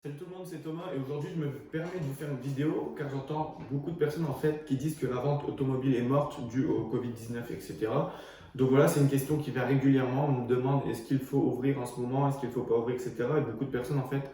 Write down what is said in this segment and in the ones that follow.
Salut tout le monde, c'est Thomas et aujourd'hui je me permets de vous faire une vidéo car j'entends beaucoup de personnes en fait qui disent que la vente automobile est morte due au Covid-19, etc. Donc voilà, c'est une question qui vient régulièrement. On me demande est-ce qu'il faut ouvrir en ce moment, est-ce qu'il ne faut pas ouvrir, etc. Et beaucoup de personnes en fait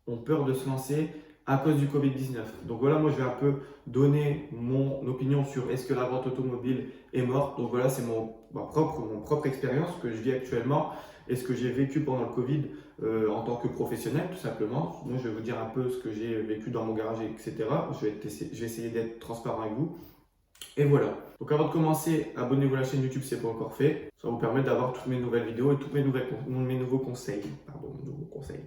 ont peur de se lancer à cause du Covid-19. Donc voilà, moi je vais un peu donner mon opinion sur est-ce que la vente automobile est morte. Donc voilà, c'est mon propre expérience que je vis actuellement et ce que j'ai vécu pendant le Covid en tant que professionnel tout simplement. Moi je vais vous dire un peu ce que j'ai vécu dans mon garage, etc. Je vais essayer d'être transparent avec vous. Et voilà. Donc avant de commencer, abonnez-vous à la chaîne YouTube si ce n'est pas encore fait. Ça va vous permettre d'avoir toutes mes nouvelles vidéos et tous mes nouveaux conseils. Pardon, nouveaux conseils.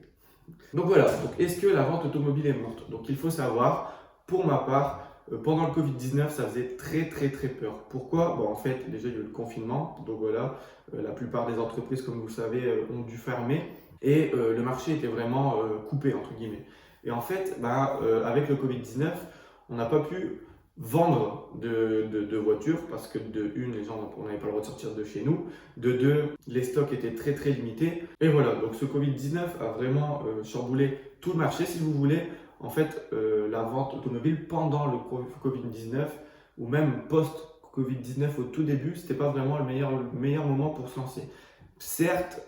Donc voilà, donc est-ce que la vente automobile est morte? Donc il faut savoir, pour ma part, pendant le Covid-19, ça faisait très peur. Pourquoi? Bon, en fait, déjà il y a eu le confinement, donc voilà, la plupart des entreprises, comme vous le savez, ont dû fermer et le marché était vraiment coupé, entre guillemets. Et en fait, avec le Covid-19, on n'a pas pu vendre de voitures parce que de une, les gens on n'avait pas le droit de sortir de chez nous, de deux, les stocks étaient très limités. Et voilà, donc ce Covid-19 a vraiment chamboulé tout le marché, si vous voulez. En fait, la vente automobile pendant le Covid-19 ou même post-Covid-19 au tout début, c'était pas vraiment le meilleur moment pour se lancer. Certes,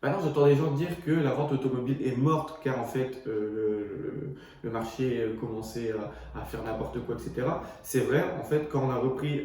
maintenant j'entends des gens dire que la vente automobile est morte car en fait le marché commençait à faire n'importe quoi, etc. C'est vrai, en fait, quand on a repris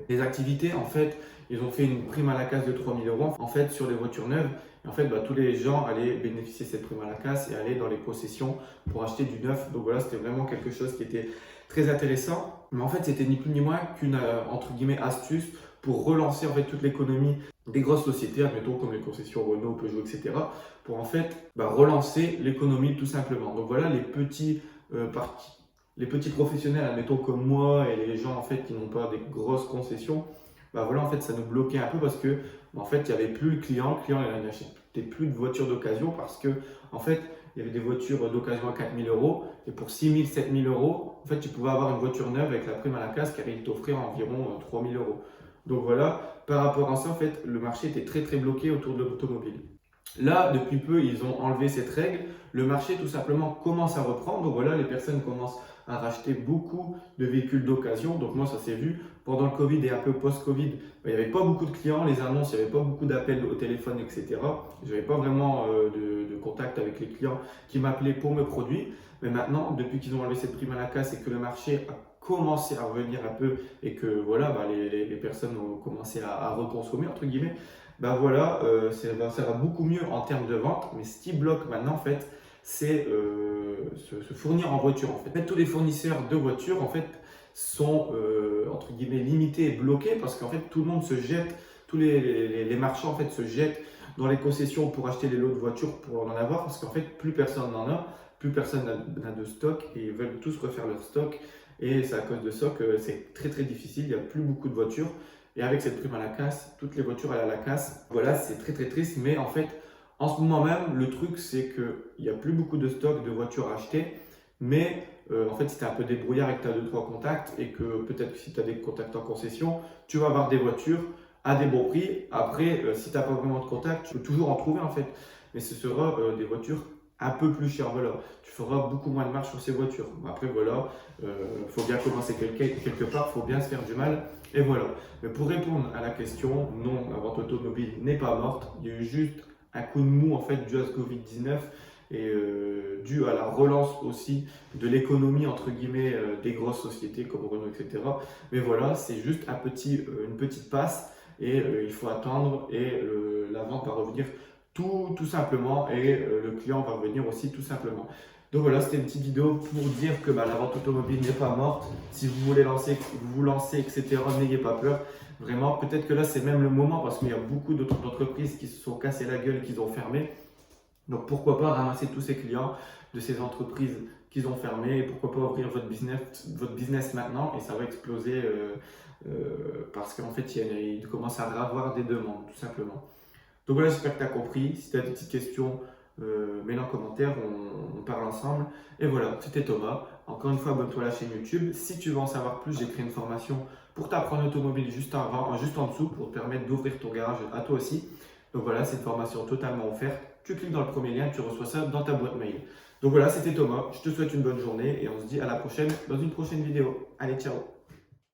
les activités, en fait, ils ont fait une prime à la casse de 3 000 € en fait sur les voitures neuves. Et en fait, tous les gens allaient bénéficier de cette prime à la casse et aller dans les concessions pour acheter du neuf. Donc voilà, c'était vraiment quelque chose qui était très intéressant. Mais en fait, c'était ni plus ni moins qu'une entre guillemets astuce pour relancer en fait toute l'économie des grosses sociétés, admettons comme les concessions Renault, Peugeot, etc., pour en fait relancer l'économie tout simplement. Donc voilà, les petits professionnels, admettons comme moi et les gens en fait qui n'ont pas des grosses concessions, voilà, en fait, ça nous bloquait un peu parce que en fait, il n'y avait plus le client il n'achetait plus de voitures d'occasion parce que en fait, il y avait des voitures d'occasion à 4 000 € et pour 6 000, 7 000 €, en fait, tu pouvais avoir une voiture neuve avec la prime à la casse qui allait t'offrir environ 3 000 €. Donc voilà, par rapport à ça, en fait, le marché était très bloqué autour de l'automobile. Là, depuis peu, ils ont enlevé cette règle. Le marché, tout simplement, commence à reprendre. Donc voilà, les personnes commencent à racheter beaucoup de véhicules d'occasion. Donc moi, ça s'est vu pendant le Covid et un peu post-Covid. Il n'y avait pas beaucoup de clients, les annonces, il n'y avait pas beaucoup d'appels au téléphone, etc. Je n'avais pas vraiment de contact avec les clients qui m'appelaient pour mes produits. Mais maintenant, depuis qu'ils ont enlevé cette prime à la casse et que le marché a commencé à revenir un peu et que voilà, les personnes ont commencé à reconsommer, entre guillemets, voilà, ça va beaucoup mieux en termes de vente. Mais ce qui bloque maintenant, en fait, c'est se fournir en voiture. En fait, tous les fournisseurs de voitures, en fait, sont entre guillemets limités et bloqués parce qu'en fait, tout le monde se jette, tous les marchands en fait se jettent dans les concessions pour acheter les lots de voitures pour en avoir parce qu'en fait, plus personne n'en a, plus personne n'a de stock et ils veulent tous refaire leur stock. Et c'est à cause de ça que c'est très difficile. Il n'y a plus beaucoup de voitures. Et avec cette prime à la casse, toutes les voitures allaient à la casse. Voilà, c'est très triste. Mais en fait, en ce moment même, le truc, c'est qu'il n'y a plus beaucoup de stock de voitures à acheter. Mais en fait, si tu es un peu débrouillard et que tu as 2-3 contacts et que peut-être que si tu as des contacts en concession, tu vas avoir des voitures à des bons prix. Après, si tu n'as pas vraiment de contacts, tu peux toujours en trouver en fait. Mais ce sera des voitures un peu plus chères. Voilà, tu feras beaucoup moins de marge sur ces voitures. Après, voilà, faut bien commencer quelque part, il faut bien se faire du mal. Et voilà. Mais pour répondre à la question, non, la vente automobile n'est pas morte. Il y a eu juste un coup de mou en fait dû à ce Covid-19 et dû à la relance aussi de l'économie entre guillemets des grosses sociétés comme Renault, etc. Mais voilà, c'est juste une petite passe et il faut attendre et la vente va revenir tout simplement et le client va revenir aussi tout simplement. Donc voilà, c'était une petite vidéo pour dire que la vente automobile n'est pas morte. Si vous voulez vous lancer, etc., n'ayez pas peur. Vraiment, peut-être que là, c'est même le moment parce qu'il y a beaucoup d'autres entreprises qui se sont cassées la gueule, qui ont fermé. Donc pourquoi pas ramasser tous ces clients de ces entreprises qui ont fermé et pourquoi pas ouvrir votre business maintenant et ça va exploser parce qu'en fait, il commence à avoir des demandes, tout simplement. Donc voilà, j'espère que tu as compris. Si tu as des petites questions, mets-les en commentaire, on parle ensemble. Et voilà, c'était Thomas. Encore une fois, abonne-toi à la chaîne YouTube. Si tu veux en savoir plus, j'ai créé une formation pour t'apprendre l'automobile juste en dessous pour te permettre d'ouvrir ton garage à toi aussi. Donc voilà, c'est une formation totalement offerte. tu cliques dans le premier lien, tu reçois ça dans ta boîte mail. Donc voilà, c'était Thomas, je te souhaite une bonne journée et on se dit à la prochaine dans une prochaine vidéo. Allez, ciao!